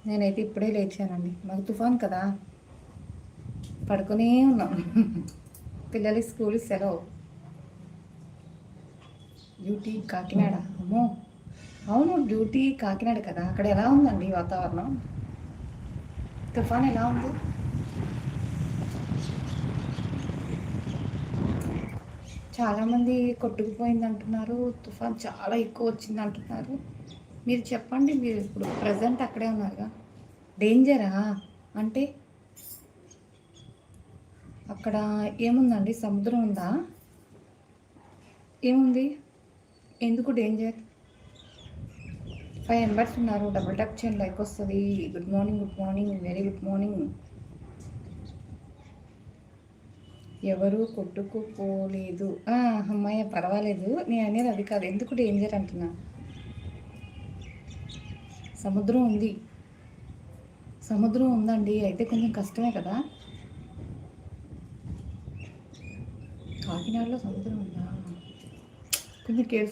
నేనైతే ఇప్పుడే లేచానండి. మాకు తుఫాన్ కదా, పడుకునే ఉన్నాం. పిల్లలు స్కూల్ సెలవు. డ్యూటీ కాకినాడ. అమ్మో, అవును, డ్యూటీ కాకినాడ కదా. అక్కడ ఎలా ఉందండి వాతావరణం? తుఫాన్ ఎలా ఉంది? చాలామంది కొట్టుకుపోయింది అంటున్నారు, తుఫాన్ చాలా ఎక్కువ వచ్చింది అంటున్నారు. మీరు చెప్పండి, మీరు ఇప్పుడు ప్రజెంట్ అక్కడే ఉన్నారుగా. డేంజరా అంటే అక్కడ ఏముందండి? సముద్రం ఉందా? ఏముంది? ఎందుకు డేంజర్? 5 మెంబర్స్ ఉన్నారు. డబుల్ టచ్ చేయండి, లైక్ వస్తుంది. Good morning, good morning, very good morning. ఎవరు కొట్టుకుపోలేదు. అమ్మాయి పర్వాలేదు. నేను అనేది అది కాదు, ఎందుకు డేంజర్ అంటున్నా. సముద్రం ఉంది, సముద్రం ఉందండి, అయితే కొంచెం కష్టమే కదా. కాకినాడలో సముద్రం ఉందా? కొంచెం కేర్ఫుల్